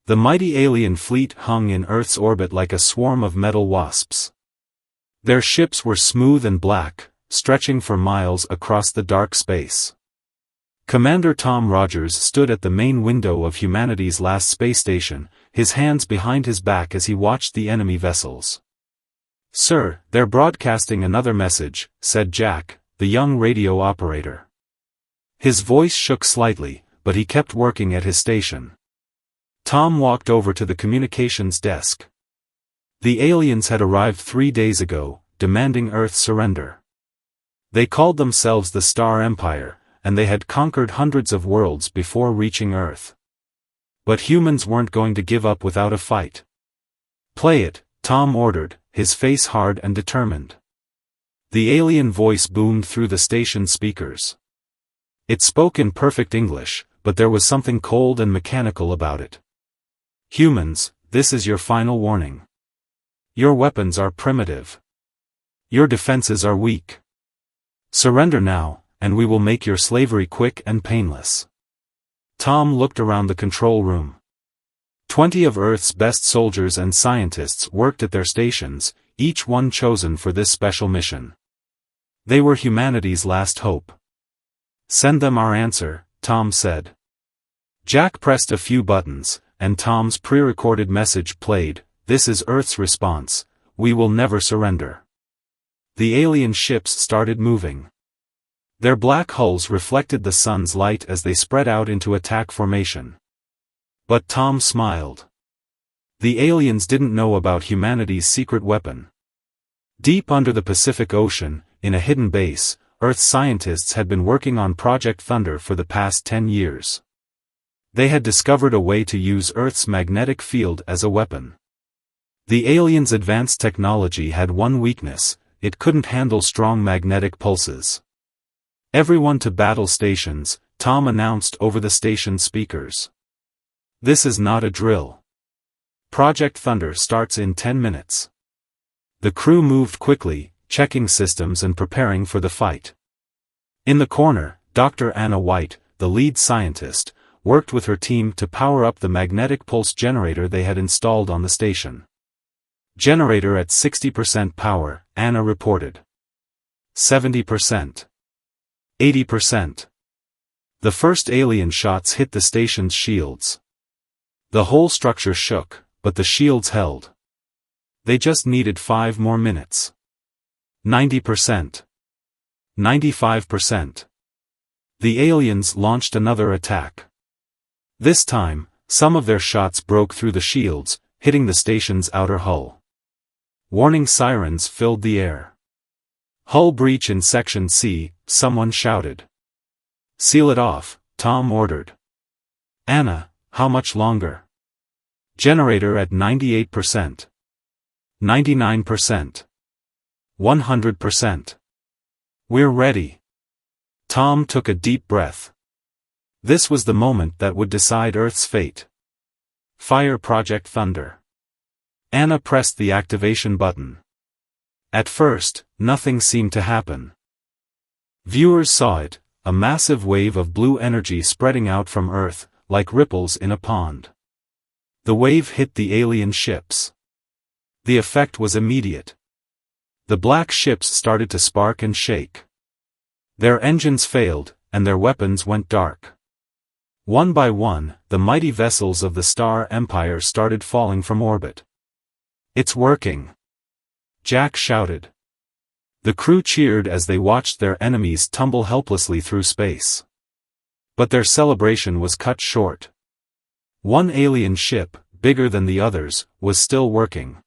The mighty alien fleet hung in Earth's orbit like a swarm of metal wasps. Their ships were smooth and black, stretching for miles across the dark space. Commander Tom Rogers stood at the main window of humanity's last space station, his hands behind his back as he watched the enemy vessels. "Sir, they're broadcasting another message," said Jack, the young radio operator. His voice shook slightly, but he kept working at his station. Tom walked over to the communications desk. The aliens had arrived 3 days ago, demanding Earth's surrender. They called themselves the Star Empire, and they had conquered hundreds of worlds before reaching Earth. But humans weren't going to give up without a fight. "Play it," Tom ordered, his face hard and determined. The alien voice boomed through the station speakers. It spoke in perfect English, but there was something cold and mechanical about it. "Humans, this is your final warning. Your weapons are primitive. Your defenses are weak. Surrender now, and we will make your slavery quick and painless." Tom looked around the control room. 20 of Earth's best soldiers and scientists worked at their stations, each one chosen for this special mission. They were humanity's last hope. "Send them our answer," Tom said. Jack pressed a few buttons, and Tom's pre-recorded message played. "This is Earth's response. We will never surrender." The alien ships started moving. Their black hulls reflected the sun's light as they spread out into attack formation. But Tom smiled. The aliens didn't know about humanity's secret weapon. Deep under the Pacific Ocean, in a hidden base, Earth scientists had been working on Project Thunder for the past 10 years. They had discovered a way to use Earth's magnetic field as a weapon. The aliens' advanced technology had one weakness: it couldn't handle strong magnetic pulses. "Everyone to battle stations," Tom announced over the station speakers. "This is not a drill. Project Thunder starts in 10 minutes. The crew moved quickly, checking systems and preparing for the fight. In the corner, Dr. Anna White, the lead scientist, worked with her team to power up the magnetic pulse generator they had installed on the station. "Generator at 60% power," Anna reported. 70%. 80%. The first alien shots hit the station's shields. The whole structure shook, but the shields held. They just needed 5 more minutes. 90%. 95%. The aliens launched another attack. This time, some of their shots broke through the shields, hitting the station's outer hull. Warning sirens filled the air. "Hull breach in Section C," someone shouted. "Seal it off," Tom ordered. "Anna, how much longer?" "Generator at 98%. 99%. 100%. We're ready." Tom took a deep breath. This was the moment that would decide Earth's fate. "Fire Project Thunder." Anna pressed the activation button. At first, nothing seemed to happen. Viewers saw it, a massive wave of blue energy spreading out from Earth, like ripples in a pond. The wave hit the alien ships. The effect was immediate. The black ships started to spark and shake. Their engines failed, and their weapons went dark. One by one, the mighty vessels of the Star Empire started falling from orbit. "It's working!" Jack shouted. The crew cheered as they watched their enemies tumble helplessly through space. But their celebration was cut short. One alien ship, bigger than the others, was still working.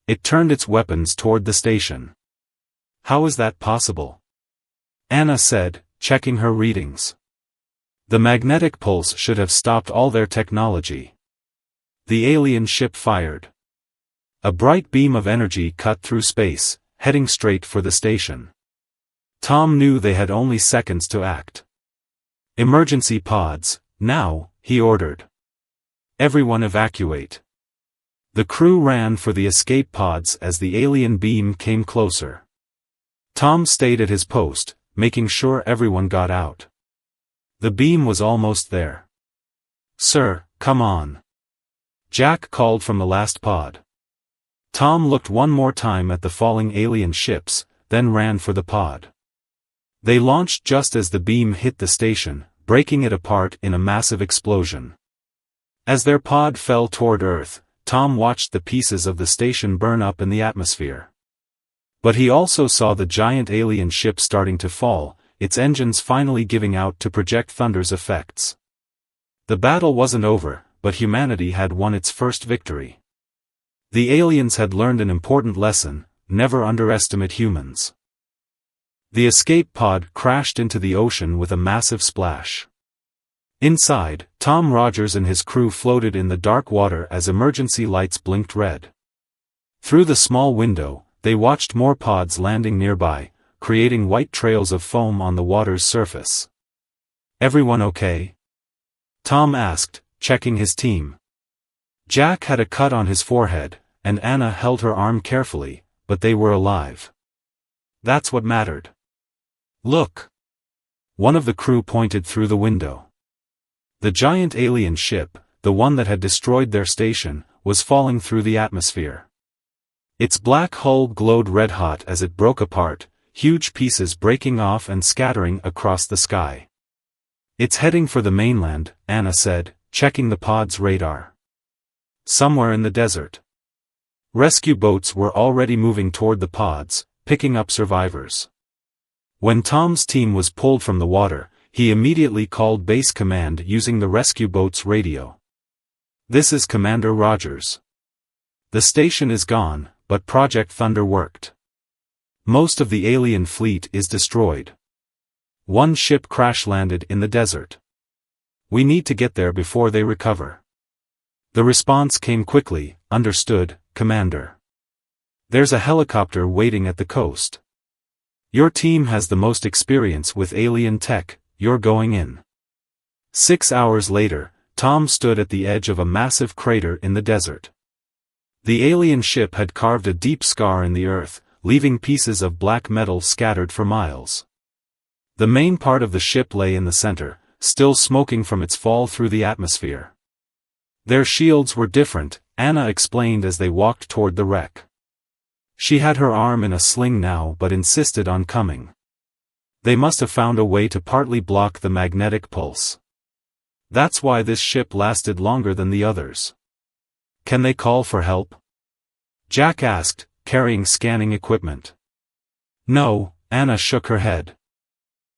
It turned its weapons toward the station. "How is that possible?" Anna said, checking her readings. "The magnetic pulse should have stopped all their technology." The alien ship fired. A bright beam of energy cut through space, heading straight for the station. Tom knew they had only seconds to act. "Emergency pods, now," he ordered. "Everyone evacuate." The crew ran for the escape pods as the alien beam came closer. Tom stayed at his post, making sure everyone got out. The beam was almost there. "Sir, come on. Jack called from the last pod. Tom looked one more time at the falling alien ships, then ran for the pod. They launched just as the beam hit the station, breaking it apart in a massive explosion. As their pod fell toward Earth, Tom watched the pieces of the station burn up in the atmosphere. But he also saw the giant alien ship starting to fall, its engines finally giving out to project thunder's effects. The battle wasn't over, but humanity had won its first victory. The aliens had learned an important lesson: never underestimate humans. The escape pod crashed into the ocean with a massive splash. Inside, Tom Rogers and his crew floated in the dark water as emergency lights blinked red. Through the small window, they watched more pods landing nearby, creating white trails of foam on the water's surface. "Everyone okay?" Tom asked, checking his team. Jack had a cut on his forehead, and Anna held her arm carefully, but they were alive. That's what mattered. "Look!" One of the crew pointed through the window. The giant alien ship, the one that had destroyed their station, was falling through the atmosphere. Its black hull glowed red-hot as it broke apart, huge pieces breaking off and scattering across the sky. "It's heading for the mainland," Anna said, checking the pod's radar. "Somewhere in the desert." Rescue boats were already moving toward the pods, picking up survivors. When Tom's team was pulled from the water, he immediately called base command using the rescue boat's radio. "This is Commander Rogers. The station is gone, but Project Thunder worked. Most of the alien fleet is destroyed. One ship crash-landed in the desert. We need to get there before they recover." The response came quickly. "Understood, Commander. There's a helicopter waiting at the coast. Your team has the most experience with alien tech, you're going in." 6 hours later, Tom stood at the edge of a massive crater in the desert. The alien ship had carved a deep scar in the earth, leaving pieces of black metal scattered for miles. The main part of the ship lay in the center, still smoking from its fall through the atmosphere. Their shields were different, Anna explained as they walked toward the wreck. She had her arm in a sling now but insisted on coming. They must have found a way to partly block the magnetic pulse. That's why this ship lasted longer than the others. "Can they call for help?" Jack asked, carrying scanning equipment. "No," Anna shook her head.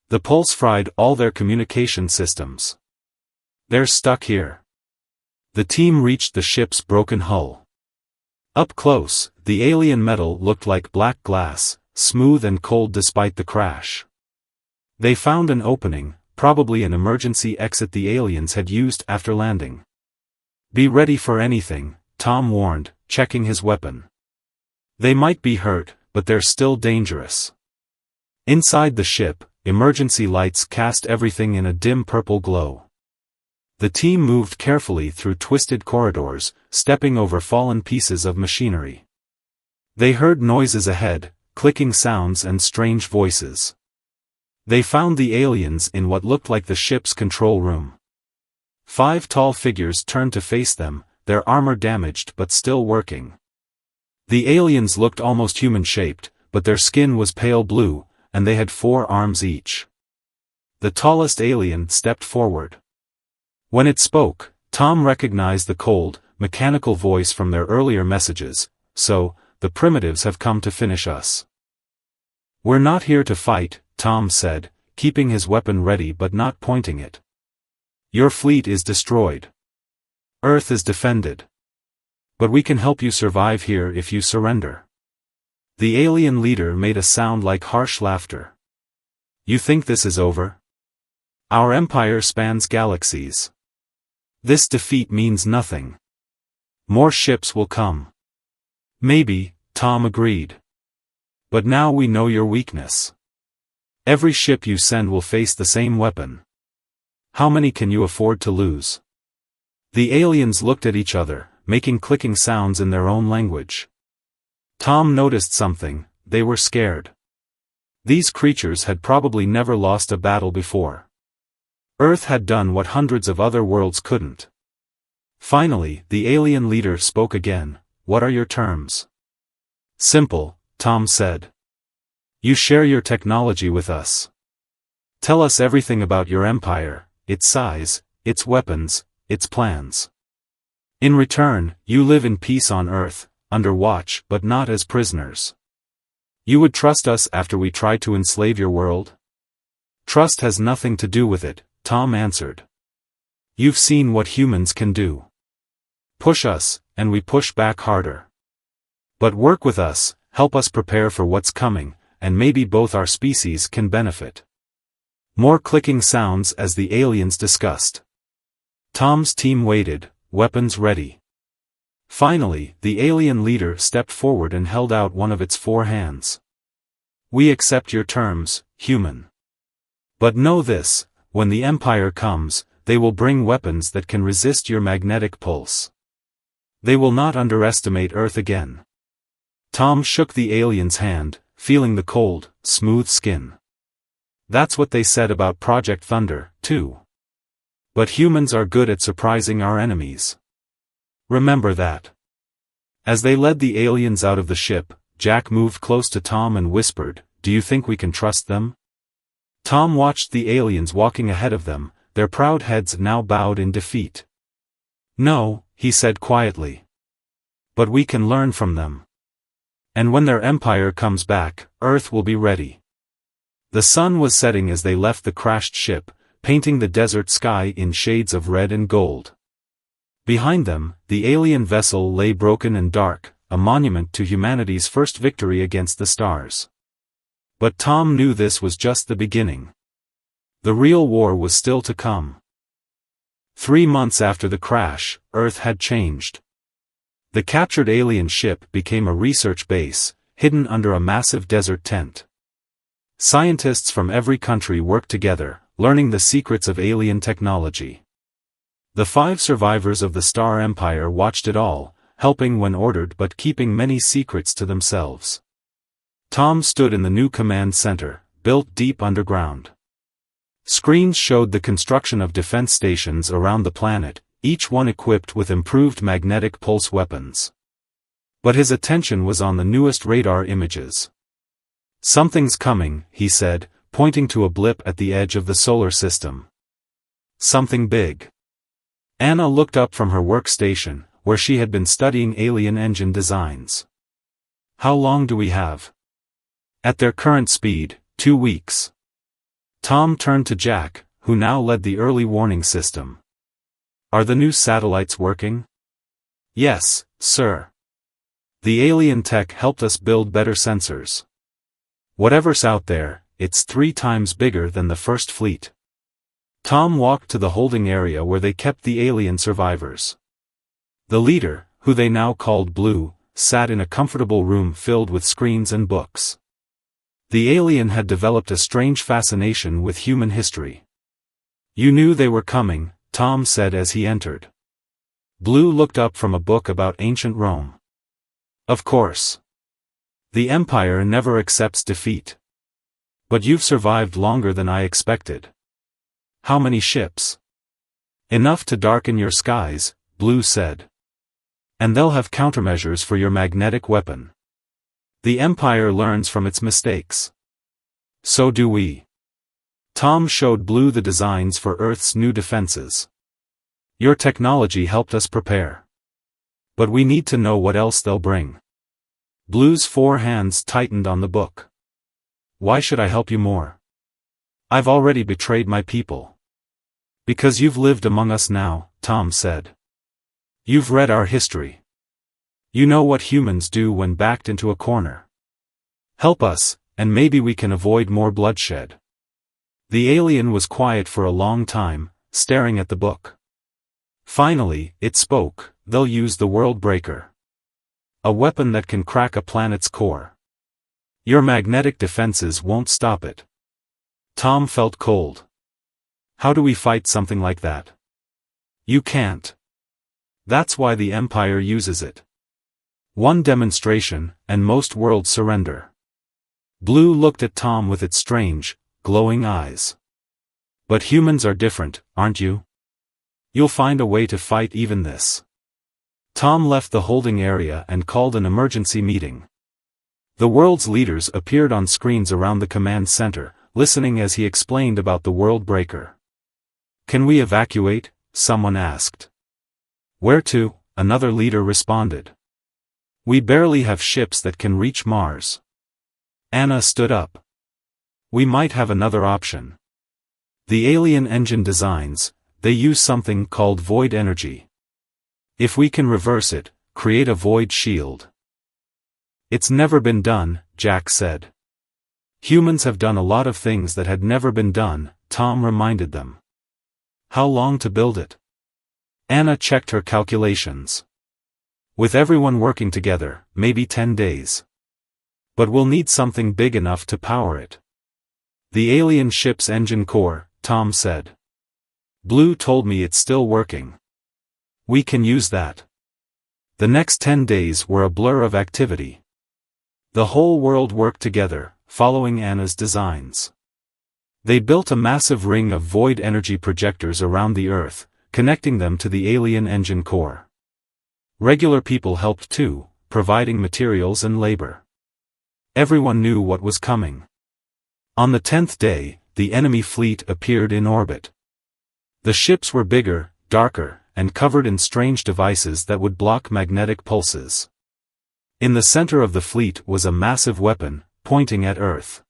"The pulse fried all their communication systems. They're stuck here." The team reached the ship's broken hull. Up close, the alien metal looked like black glass, smooth and cold despite the crash. They found an opening, probably an emergency exit the aliens had used after landing. "Be ready for anything," Tom warned, checking his weapon. "They might be hurt, but they're still dangerous." Inside the ship, emergency lights cast everything in a dim purple glow. The team moved carefully through twisted corridors, stepping over fallen pieces of machinery. They heard noises ahead, clicking sounds and strange voices. They found the aliens in what looked like the ship's control room. 5 tall figures turned to face them, their armor damaged but still working. The aliens looked almost human-shaped, but their skin was pale blue, and they had 4 arms each. The tallest alien stepped forward. When it spoke, Tom recognized the cold, mechanical voice from their earlier messages. "So, the primitives have come to finish us." "We're not here to fight," Tom said, keeping his weapon ready but not pointing it. "Your fleet is destroyed. Earth is defended. But we can help you survive here if you surrender." The alien leader made a sound like harsh laughter. "You think this is over? Our empire spans galaxies. This defeat means nothing. More ships will come." "Maybe," Tom agreed. "But now we know your weakness. Every ship you send will face the same weapon. How many can you afford to lose?" The aliens looked at each other, making clicking sounds in their own language. Tom noticed something: they were scared. These creatures had probably never lost a battle before. Earth had done what hundreds of other worlds couldn't. Finally, the alien leader spoke again. What are your terms? Simple, Tom said. You share your technology with us. Tell us everything about your empire, its size, its weapons, its plans. In return, you live in peace on Earth, under watch but not as prisoners. You would trust us after we tried to enslave your world? Trust has nothing to do with it, Tom answered. You've seen what humans can do. Push us, and we push back harder. But work with us, help us prepare for what's coming, and maybe both our species can benefit. More clicking sounds as the aliens discussed. Tom's team waited, weapons ready. Finally, the alien leader stepped forward and held out one of its 4 hands. We accept your terms, human. But know this, when the Empire comes, they will bring weapons that can resist your magnetic pulse. They will not underestimate Earth again. Tom shook the alien's hand, feeling the cold, smooth skin. That's what they said about Project Thunder, too. But humans are good at surprising our enemies. Remember that. As they led the aliens out of the ship, Jack moved close to Tom and whispered, Do you think we can trust them? Tom watched the aliens walking ahead of them, their proud heads now bowed in defeat. No, he said quietly. But we can learn from them. And when their empire comes back, Earth will be ready. The sun was setting as they left the crashed ship, painting the desert sky in shades of red and gold. Behind them, the alien vessel lay broken and dark, a monument to humanity's first victory against the stars. But Tom knew this was just the beginning. The real war was still to come. 3 months after the crash, Earth had changed. The captured alien ship became a research base, hidden under a massive desert tent. Scientists from every country worked together, learning the secrets of alien technology. The 5 survivors of the Star Empire watched it all, helping when ordered but keeping many secrets to themselves. Tom stood in the new command center, built deep underground. Screens showed the construction of defense stations around the planet, each one equipped with improved magnetic pulse weapons. But his attention was on the newest radar images. Something's coming, he said, pointing to a blip at the edge of the solar system. Something big. Anna looked up from her workstation, where she had been studying alien engine designs. How long do we have? At their current speed, 2 weeks. Tom turned to Jack, who now led the early warning system. Are the new satellites working? Yes, sir. The alien tech helped us build better sensors. Whatever's out there, it's 3 times bigger than the first fleet. Tom walked to the holding area where they kept the alien survivors. The leader, who they now called Blue, sat in a comfortable room filled with screens and books. The alien had developed a strange fascination with human history. You knew they were coming, Tom said as he entered. Blue looked up from a book about ancient Rome. Of course. The Empire never accepts defeat. But you've survived longer than I expected. How many ships? Enough to darken your skies, Blue said. And they'll have countermeasures for your magnetic weapon. The Empire learns from its mistakes. So do we. Tom showed Blue the designs for Earth's new defenses. Your technology helped us prepare. But we need to know what else they'll bring. Blue's 4 hands tightened on the book. Why should I help you more? I've already betrayed my people. Because you've lived among us now, Tom said. You've read our history. You know what humans do when backed into a corner. Help us, and maybe we can avoid more bloodshed. The alien was quiet for a long time, staring at the book. Finally, it spoke. They'll use the World Breaker. A weapon that can crack a planet's core. Your magnetic defenses won't stop it. Tom felt cold. How do we fight something like that? You can't. That's why the Empire uses it. One demonstration, and most worlds surrender. Blue looked at Tom with its strange, glowing eyes. But humans are different, aren't you? You'll find a way to fight even this. Tom left the holding area and called an emergency meeting. The world's leaders appeared on screens around the command center, listening as he explained about the world breaker. Can we evacuate? Someone asked. Where to? Another leader responded. We barely have ships that can reach Mars. Anna stood up. We might have another option. The alien engine designs, they use something called void energy. If we can reverse it, create a void shield. It's never been done, Jack said. Humans have done a lot of things that had never been done, Tom reminded them. How long to build it? Anna checked her calculations. With everyone working together, maybe 10 days. But we'll need something big enough to power it. The alien ship's engine core, Tom said. Blue told me it's still working. We can use that. The next 10 days were a blur of activity. The whole world worked together, following Anna's designs. They built a massive ring of void energy projectors around the Earth, connecting them to the alien engine core. Regular people helped too, providing materials and labor. Everyone knew what was coming. On the 10th day, the enemy fleet appeared in orbit. The ships were bigger, darker, and covered in strange devices that would block magnetic pulses. In the center of the fleet was a massive weapon, pointing at Earth.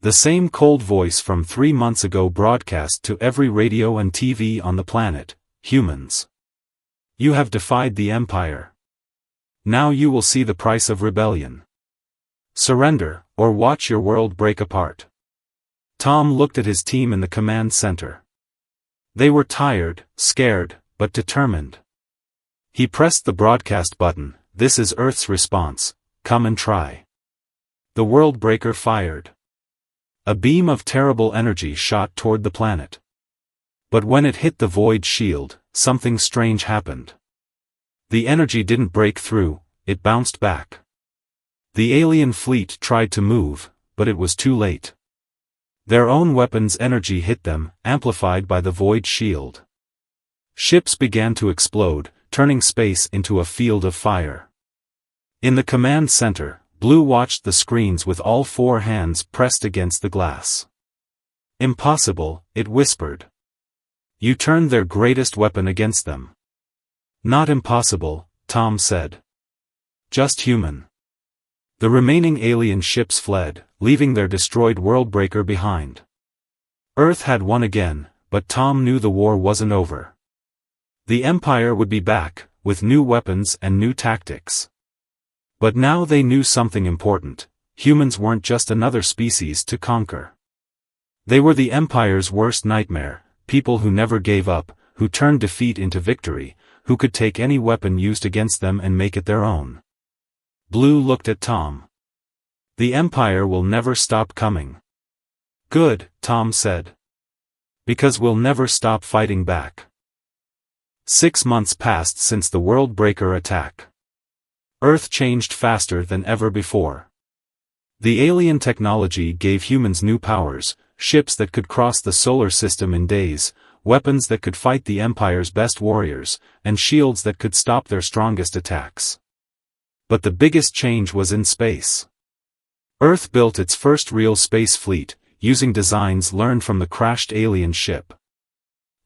The same cold voice from 3 months ago broadcast to every radio and TV on the planet, humans. You have defied the Empire. Now you will see the price of rebellion. Surrender, or watch your world break apart. Tom looked at his team in the command center. They were tired, scared, but determined. He pressed the broadcast button. This is Earth's response, come and try. The world breaker fired. A beam of terrible energy shot toward the planet. But when it hit the void shield, something strange happened. The energy didn't break through, it bounced back. The alien fleet tried to move, but it was too late. Their own weapons' energy hit them, amplified by the void shield. Ships began to explode, turning space into a field of fire. In the command center, Blue watched the screens with all 4 hands pressed against the glass. Impossible, it whispered. You turned their greatest weapon against them. Not impossible, Tom said. Just human. The remaining alien ships fled, leaving their destroyed worldbreaker behind. Earth had won again, but Tom knew the war wasn't over. The Empire would be back, with new weapons and new tactics. But now they knew something important: humans weren't just another species to conquer. They were the Empire's worst nightmare, people who never gave up, who turned defeat into victory, who could take any weapon used against them and make it their own. Blue looked at Tom. The Empire will never stop coming. Good, Tom said. Because we'll never stop fighting back. 6 months passed since the World Breaker attack. Earth changed faster than ever before. The alien technology gave humans new powers, ships that could cross the solar system in days, weapons that could fight the Empire's best warriors, and shields that could stop their strongest attacks. But the biggest change was in space. Earth built its first real space fleet, using designs learned from the crashed alien ship.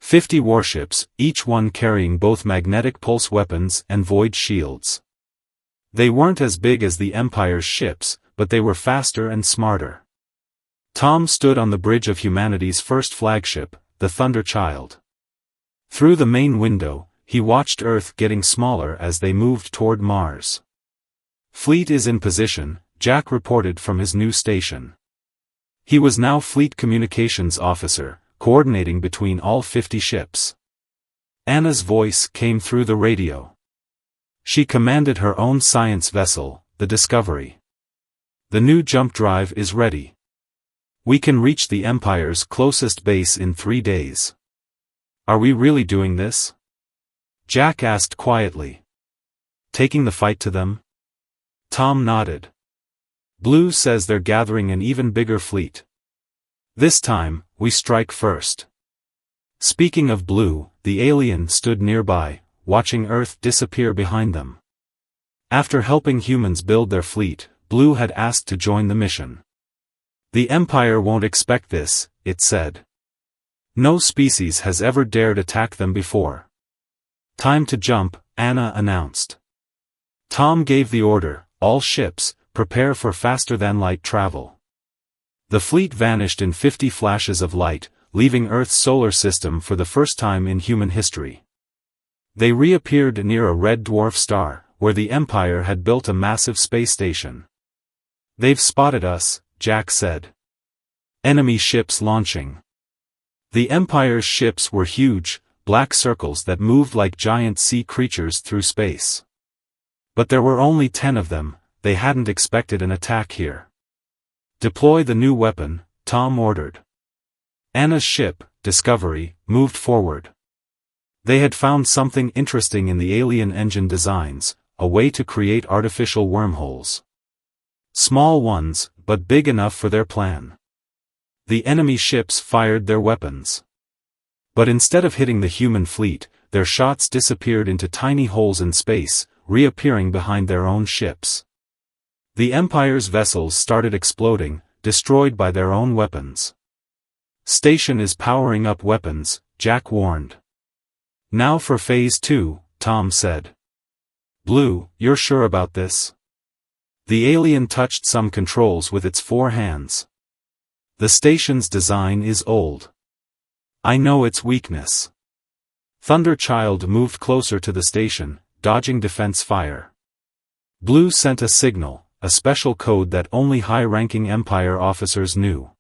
50 warships, each one carrying both magnetic pulse weapons and void shields. They weren't as big as the Empire's ships, but they were faster and smarter. Tom stood on the bridge of humanity's first flagship, the Thunder Child. Through the main window, he watched Earth getting smaller as they moved toward Mars. Fleet is in position, Jack reported from his new station. He was now Fleet Communications Officer, coordinating between all 50 ships. Anna's voice came through the radio. She commanded her own science vessel, the Discovery. The new jump drive is ready. We can reach the Empire's closest base in 3 days. Are we really doing this? Jack asked quietly. Taking the fight to them? Tom nodded. Blue says they're gathering an even bigger fleet. This time, we strike first. Speaking of Blue, the alien stood nearby, watching Earth disappear behind them. After helping humans build their fleet, Blue had asked to join the mission. The Empire won't expect this, it said. No species has ever dared attack them before. Time to jump, Anna announced. Tom gave the order, all ships, prepare for faster-than-light travel. The fleet vanished in 50 flashes of light, leaving Earth's solar system for the first time in human history. They reappeared near a red dwarf star, where the Empire had built a massive space station. They've spotted us, Jack said. Enemy ships launching. The Empire's ships were huge, black circles that moved like giant sea creatures through space. But there were only 10 of them, they hadn't expected an attack here. Deploy the new weapon, Tom ordered. Anna's ship, Discovery, moved forward. They had found something interesting in the alien engine designs, a way to create artificial wormholes. Small ones, but big enough for their plan. The enemy ships fired their weapons. But instead of hitting the human fleet, their shots disappeared into tiny holes in space, reappearing behind their own ships. The Empire's vessels started exploding, destroyed by their own weapons. Station is powering up weapons, Jack warned. Now for Phase 2, Tom said. Blue, you're sure about this? The alien touched some controls with its 4 hands. The station's design is old. I know its weakness. Thunderchild moved closer to the station, dodging defense fire. Blue sent a signal, a special code that only high-ranking Empire officers knew.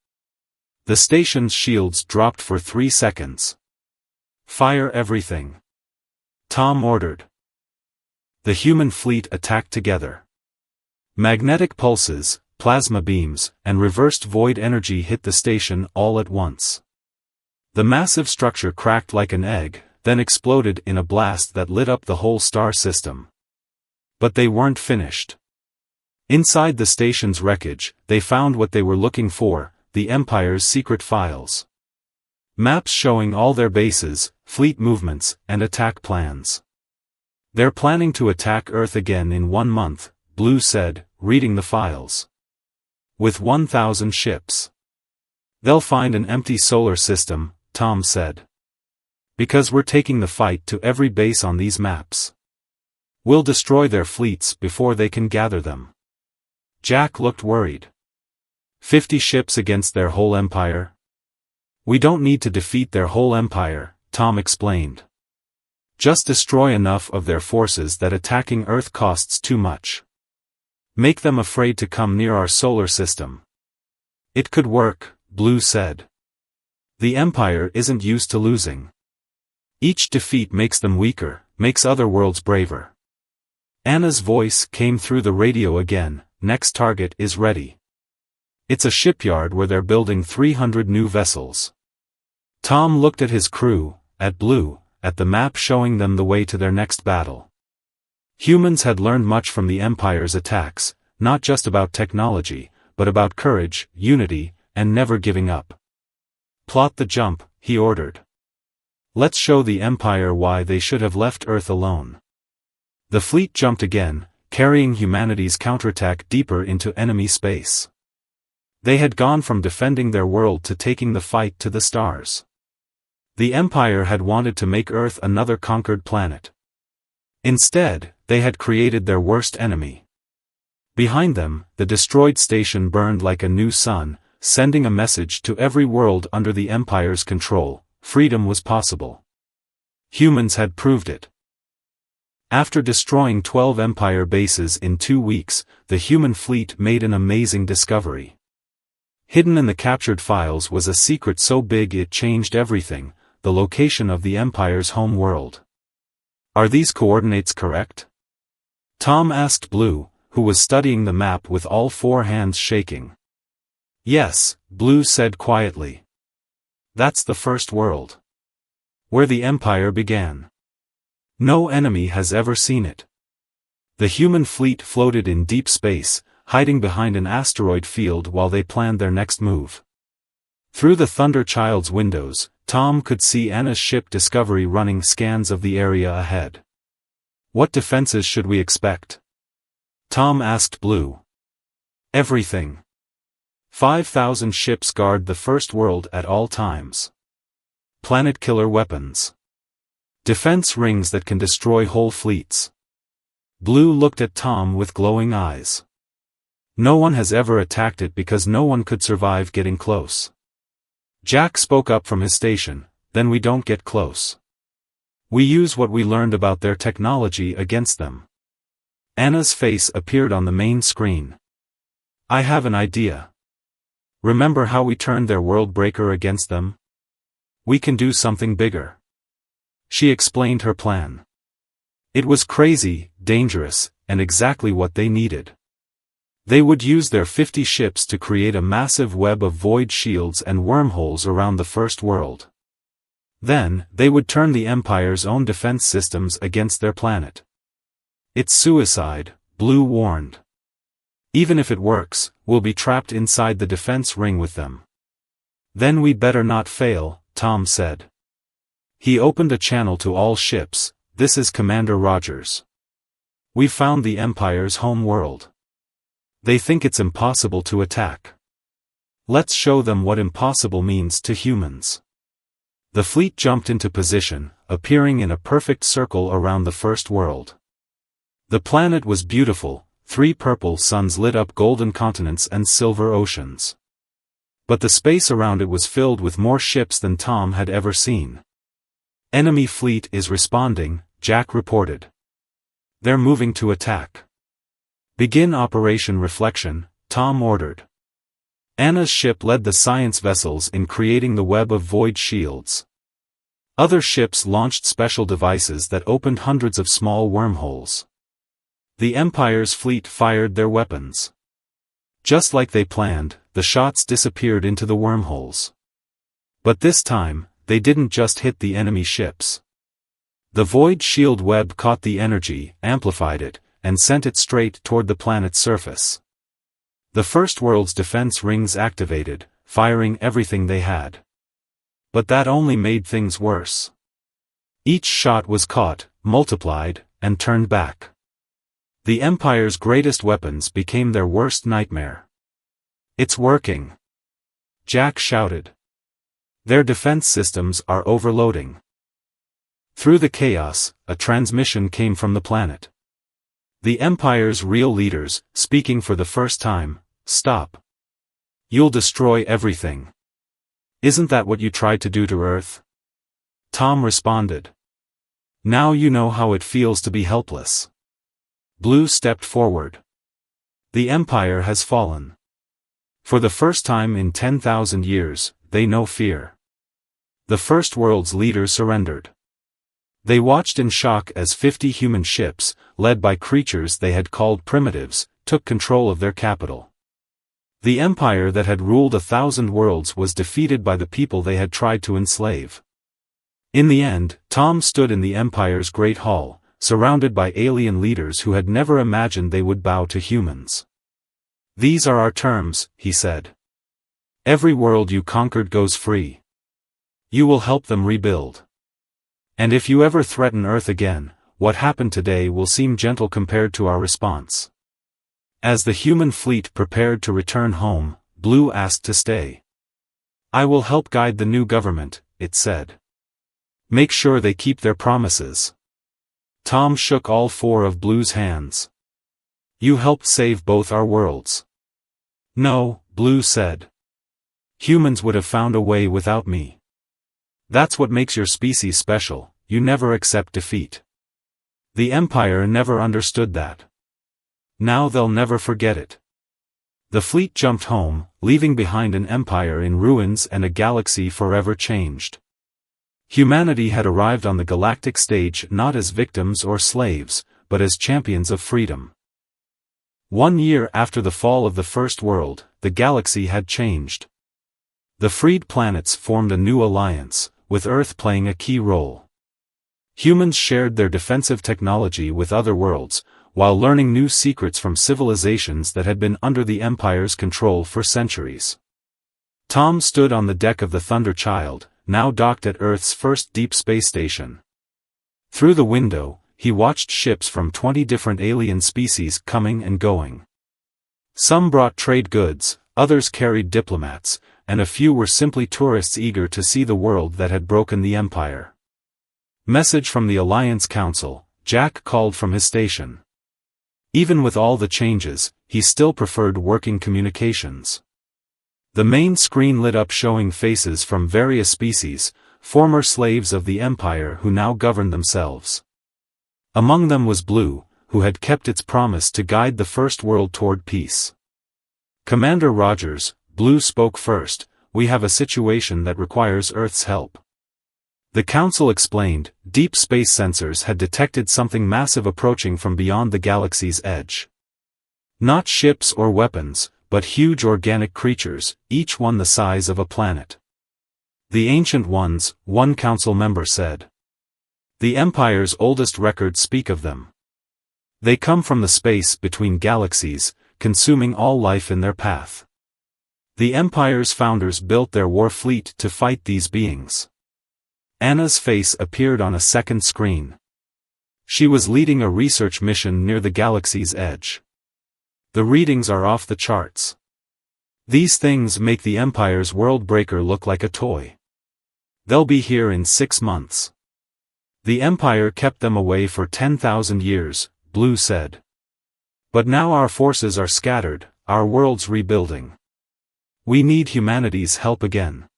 The station's shields dropped for 3 seconds. Fire everything. Tom ordered. The human fleet attacked together. Magnetic pulses, plasma beams, and reversed void energy hit the station all at once. The massive structure cracked like an egg, then exploded in a blast that lit up the whole star system. But they weren't finished. Inside the station's wreckage, they found what they were looking for, the Empire's secret files. Maps showing all their bases, fleet movements, and attack plans. They're planning to attack Earth again in 1 month, Blue said, reading the files. With 1,000 ships. They'll find an empty solar system, Tom said. Because we're taking the fight to every base on these maps. We'll destroy their fleets before they can gather them. Jack looked worried. 50 ships against their whole empire? We don't need to defeat their whole empire, Tom explained. Just destroy enough of their forces that attacking Earth costs too much. Make them afraid to come near our solar system. It could work, Blue said. The Empire isn't used to losing. Each defeat makes them weaker, makes other worlds braver. Anna's voice came through the radio again, next target is ready. It's a shipyard where they're building 300 new vessels. Tom looked at his crew, at Blue, at the map showing them the way to their next battle. Humans had learned much from the Empire's attacks, not just about technology, but about courage, unity, and never giving up. Plot the jump, he ordered. Let's show the Empire why they should have left Earth alone. The fleet jumped again, carrying humanity's counterattack deeper into enemy space. They had gone from defending their world to taking the fight to the stars. The Empire had wanted to make Earth another conquered planet. Instead, they had created their worst enemy. Behind them, the destroyed station burned like a new sun, sending a message to every world under the Empire's control: freedom was possible. Humans had proved it. After destroying 12 Empire bases in 2 weeks, the human fleet made an amazing discovery. Hidden in the captured files was a secret so big it changed everything: the location of the Empire's home world. Are these coordinates correct? Tom asked Blue, who was studying the map with all 4 hands shaking. Yes, Blue said quietly. That's the first world. Where the Empire began. No enemy has ever seen it. The human fleet floated in deep space, hiding behind an asteroid field while they planned their next move. Through the Thunderchild's windows, Tom could see Anna's ship Discovery running scans of the area ahead. "What defenses should we expect?" Tom asked Blue. "Everything. 5,000 ships guard the First World at all times. Planet-killer weapons. Defense rings that can destroy whole fleets." Blue looked at Tom with glowing eyes. "No one has ever attacked it because no one could survive getting close." Jack spoke up from his station, "Then we don't get close. We use what we learned about their technology against them." Anna's face appeared on the main screen. "I have an idea. Remember how we turned their world breaker against them? We can do something bigger." She explained her plan. It was crazy, dangerous, and exactly what they needed. They would use their 50 ships to create a massive web of void shields and wormholes around the First World. Then, they would turn the Empire's own defense systems against their planet. "It's suicide," Blue warned. "Even if it works, we'll be trapped inside the defense ring with them." "Then we better not fail," Tom said. He opened a channel to all ships. "This is Commander Rogers. We found the Empire's home world. They think it's impossible to attack. Let's show them what impossible means to humans." The fleet jumped into position, appearing in a perfect circle around the First World. The planet was beautiful, 3 purple suns lit up golden continents and silver oceans. But the space around it was filled with more ships than Tom had ever seen. "Enemy fleet is responding," Jack reported. "They're moving to attack." "Begin Operation Reflection," Tom ordered. Anna's ship led the science vessels in creating the web of void shields. Other ships launched special devices that opened hundreds of small wormholes. The Empire's fleet fired their weapons. Just like they planned, the shots disappeared into the wormholes. But this time, they didn't just hit the enemy ships. The void shield web caught the energy, amplified it, and sent it straight toward the planet's surface. The First World's defense rings activated, firing everything they had. But that only made things worse. Each shot was caught, multiplied, and turned back. The Empire's greatest weapons became their worst nightmare. "It's working!" Jack shouted. "Their defense systems are overloading." Through the chaos, a transmission came from the planet. The Empire's real leaders, speaking for the first time, "Stop. You'll destroy everything. Isn't that what you tried to do to Earth?" Tom responded. "Now you know how it feels to be helpless." Blue stepped forward. "The Empire has fallen. For the first time in 10,000 years, they know fear." The First World's leaders surrendered. They watched in shock as 50 human ships, led by creatures they had called primitives, took control of their capital. The empire that had ruled 1,000 worlds was defeated by the people they had tried to enslave. In the end, Tom stood in the Empire's Great Hall, surrounded by alien leaders who had never imagined they would bow to humans. "These are our terms," he said. "Every world you conquered goes free. You will help them rebuild. And if you ever threaten Earth again, what happened today will seem gentle compared to our response." As the human fleet prepared to return home, Blue asked to stay. "I will help guide the new government," it said. "Make sure they keep their promises." Tom shook all 4 of Blue's hands. "You helped save both our worlds." "No," Blue said. "Humans would have found a way without me. That's what makes your species special, you never accept defeat. The Empire never understood that. Now they'll never forget it." The fleet jumped home, leaving behind an empire in ruins and a galaxy forever changed. Humanity had arrived on the galactic stage not as victims or slaves, but as champions of freedom. 1 year after the fall of the First World, the galaxy had changed. The freed planets formed a new alliance, with Earth playing a key role. Humans shared their defensive technology with other worlds, while learning new secrets from civilizations that had been under the Empire's control for centuries. Tom stood on the deck of the Thunder Child, now docked at Earth's first deep space station. Through the window, he watched ships from 20 different alien species coming and going. Some brought trade goods, others carried diplomats, and a few were simply tourists eager to see the world that had broken the Empire. Message from the Alliance Council, Jack called from his station. Even with all the changes, he still preferred working communications. The main screen lit up showing faces from various species, former slaves of the Empire who now governed themselves. Among them was Blue, who had kept its promise to guide the First World toward peace. Commander Rogers, Blue spoke first, we have a situation that requires Earth's help. The Council explained, deep space sensors had detected something massive approaching from beyond the galaxy's edge. Not ships or weapons, but huge organic creatures, each one the size of a planet. The Ancient Ones, one Council member said. The Empire's oldest records speak of them. They come from the space between galaxies, consuming all life in their path. The Empire's founders built their war fleet to fight these beings. Anna's face appeared on a second screen. She was leading a research mission near the galaxy's edge. The readings are off the charts. These things make the Empire's world breaker look like a toy. They'll be here in 6 months. The Empire kept them away for 10,000 years, Blue said. But now our forces are scattered, our world's rebuilding. We need humanity's help again.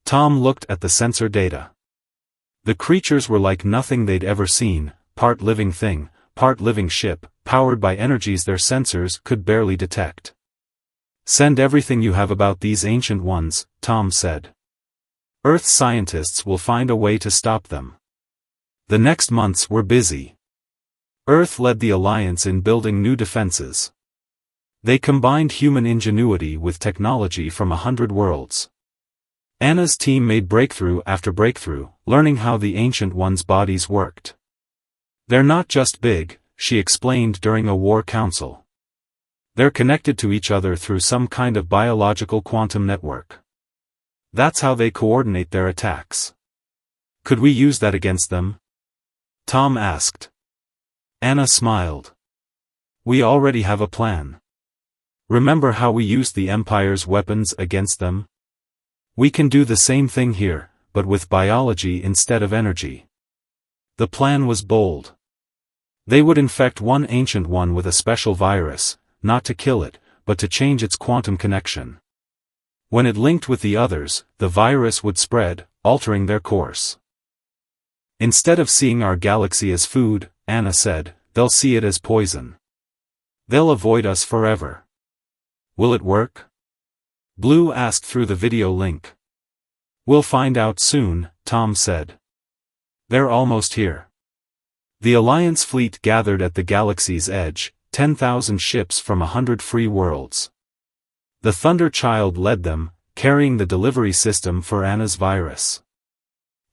Tom looked at the sensor data. The creatures were like nothing they'd ever seen, part living thing, part living ship, powered by energies their sensors could barely detect. Send everything you have about these Ancient Ones, Tom said. Earth scientists will find a way to stop them. The next months were busy. Earth led the Alliance in building new defenses. They combined human ingenuity with technology from 100 worlds. Anna's team made breakthrough after breakthrough, learning how the Ancient Ones' bodies worked. They're not just big, she explained during a war council. They're connected to each other through some kind of biological quantum network. That's how they coordinate their attacks. Could we use that against them? Tom asked. Anna smiled. We already have a plan. Remember how we used the Empire's weapons against them? We can do the same thing here, but with biology instead of energy. The plan was bold. They would infect one Ancient One with a special virus, not to kill it, but to change its quantum connection. When it linked with the others, the virus would spread, altering their course. Instead of seeing our galaxy as food, Anna said, they'll see it as poison. They'll avoid us forever. Will it work? Blue asked through the video link. We'll find out soon, Tom said. They're almost here. The Alliance fleet gathered at the galaxy's edge, 10,000 ships from 100 free worlds. The Thunder Child led them, carrying the delivery system for Anna's virus.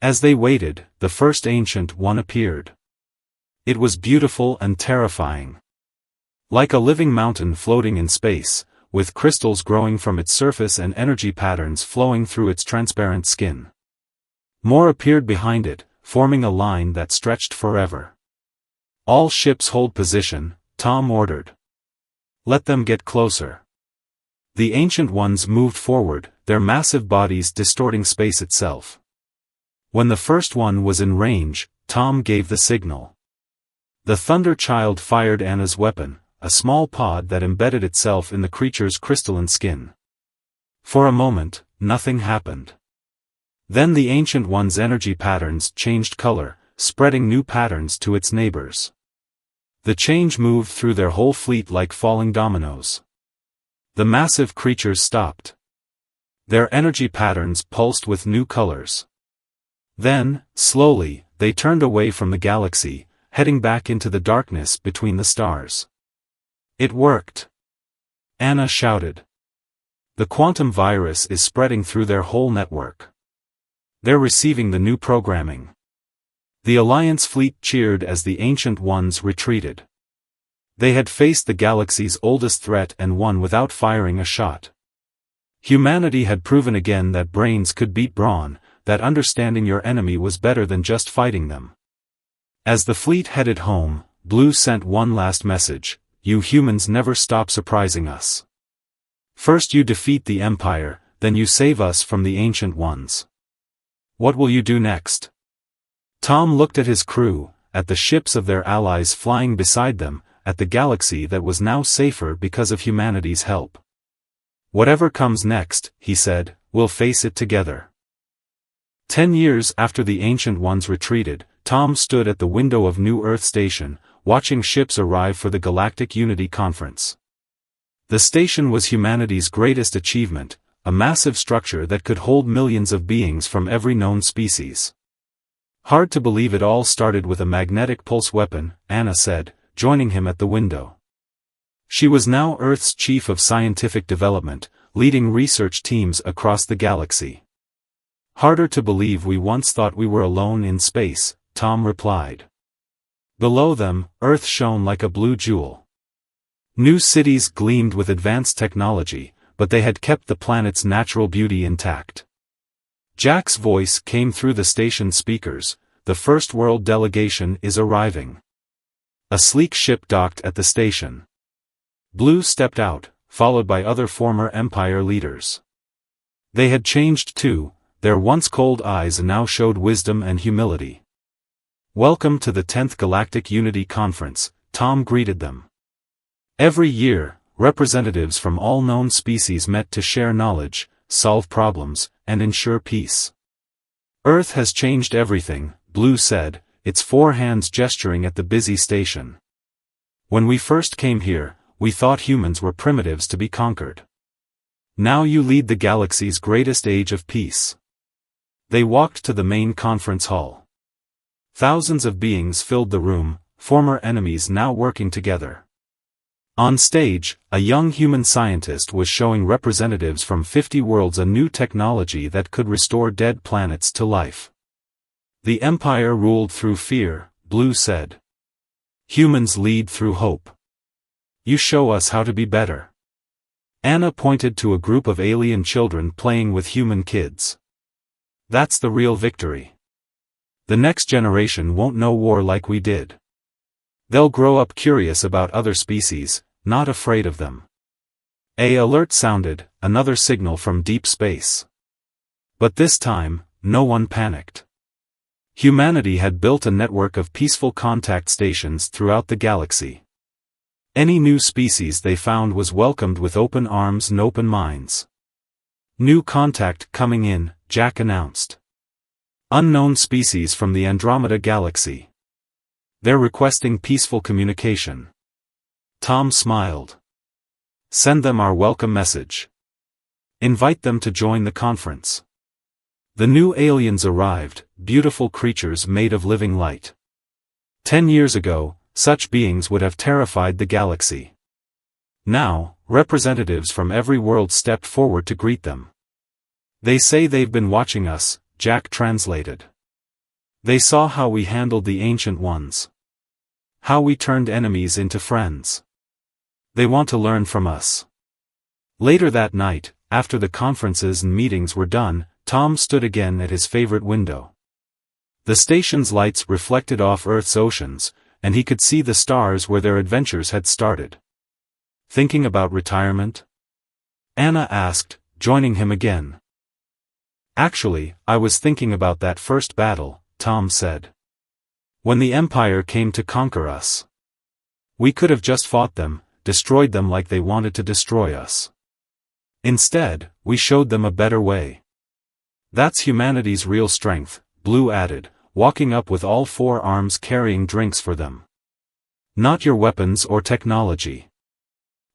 As they waited, the first Ancient One appeared. It was beautiful and terrifying. Like a living mountain floating in space, with crystals growing from its surface and energy patterns flowing through its transparent skin. More appeared behind it, forming a line that stretched forever. All ships hold position, Tom ordered. Let them get closer. The Ancient Ones moved forward, their massive bodies distorting space itself. When the first one was in range, Tom gave the signal. The Thunder Child fired Anna's weapon, a small pod that embedded itself in the creature's crystalline skin. For a moment, nothing happened. Then the Ancient One's energy patterns changed color, spreading new patterns to its neighbors. The change moved through their whole fleet like falling dominoes. The massive creatures stopped. Their energy patterns pulsed with new colors. Then, slowly, they turned away from the galaxy, heading back into the darkness between the stars. It worked. Anna shouted. The quantum virus is spreading through their whole network. They're receiving the new programming. The Alliance fleet cheered as the Ancient Ones retreated. They had faced the galaxy's oldest threat and won without firing a shot. Humanity had proven again that brains could beat brawn, that understanding your enemy was better than just fighting them. As the fleet headed home, Blue sent one last message: you humans never stop surprising us. First you defeat the Empire, then you save us from the Ancient Ones. What will you do next? Tom looked at his crew, at the ships of their allies flying beside them, at the galaxy that was now safer because of humanity's help. Whatever comes next, he said, we'll face it together. 10 years after the Ancient Ones retreated, Tom stood at the window of New Earth Station, watching ships arrive for the Galactic Unity Conference. The station was humanity's greatest achievement, a massive structure that could hold millions of beings from every known species. Hard to believe it all started with a magnetic pulse weapon, Anna said, joining him at the window. She was now Earth's chief of scientific development, leading research teams across the galaxy. Harder to believe we once thought we were alone in space, Tom replied. Below them, Earth shone like a blue jewel. New cities gleamed with advanced technology, but they had kept the planet's natural beauty intact. Jack's voice came through the station speakers: the First World delegation is arriving. A sleek ship docked at the station. Blue stepped out, followed by other former Empire leaders. They had changed too, their once cold eyes now showed wisdom and humility. Welcome to the 10th Galactic Unity Conference, Tom greeted them. Every year, representatives from all known species met to share knowledge, solve problems, and ensure peace. Earth has changed everything, Blue said, its four hands gesturing at the busy station. When we first came here, we thought humans were primitives to be conquered. Now you lead the galaxy's greatest age of peace. They walked to the main conference hall. Thousands of beings filled the room, former enemies now working together. On stage, a young human scientist was showing representatives from 50 worlds a new technology that could restore dead planets to life. The Empire ruled through fear, Blue said. Humans lead through hope. You show us how to be better. Anna pointed to a group of alien children playing with human kids. That's the real victory. The next generation won't know war like we did. They'll grow up curious about other species, not afraid of them. An alert sounded, another signal from deep space. But this time, no one panicked. Humanity had built a network of peaceful contact stations throughout the galaxy. Any new species they found was welcomed with open arms and open minds. New contact coming in, Jack announced. Unknown species from the Andromeda Galaxy. They're requesting peaceful communication. Tom smiled. Send them our welcome message. Invite them to join the conference. The new aliens arrived, beautiful creatures made of living light. 10 years ago, such beings would have terrified the galaxy. Now, representatives from every world stepped forward to greet them. They say they've been watching us, Jack translated. They saw how we handled the Ancient Ones. How we turned enemies into friends. They want to learn from us. Later that night, after the conferences and meetings were done, Tom stood again at his favorite window. The station's lights reflected off Earth's oceans, and he could see the stars where their adventures had started. Thinking about retirement? Anna asked, joining him again. Actually, I was thinking about that first battle, Tom said. When the Empire came to conquer us. We could have just fought them, destroyed them like they wanted to destroy us. Instead, we showed them a better way. That's humanity's real strength, Blue added, walking up with all four arms carrying drinks for them. Not your weapons or technology.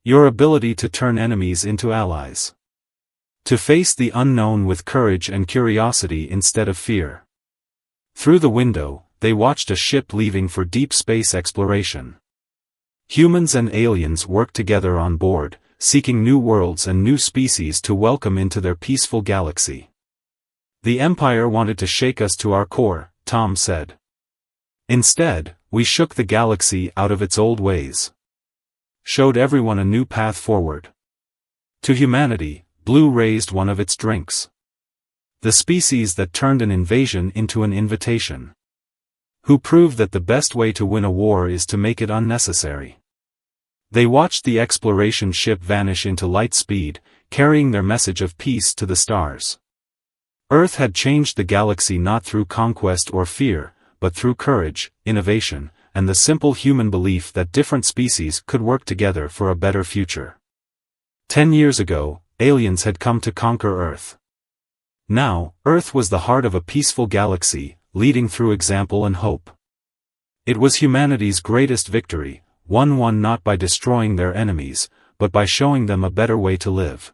Your ability to turn enemies into allies. To face the unknown with courage and curiosity instead of fear. Through the window, they watched a ship leaving for deep space exploration. Humans and aliens worked together on board, seeking new worlds and new species to welcome into their peaceful galaxy. The Empire wanted to shake us to our core, Tom said. Instead, we shook the galaxy out of its old ways. Showed everyone a new path forward. To humanity, Blue raised one of its drinks. The species that turned an invasion into an invitation. Who proved that the best way to win a war is to make it unnecessary. They watched the exploration ship vanish into light speed, carrying their message of peace to the stars. Earth had changed the galaxy not through conquest or fear, but through courage, innovation, and the simple human belief that different species could work together for a better future. 10 years ago, aliens had come to conquer Earth. Now, Earth was the heart of a peaceful galaxy, leading through example and hope. It was humanity's greatest victory, one won not by destroying their enemies, but by showing them a better way to live.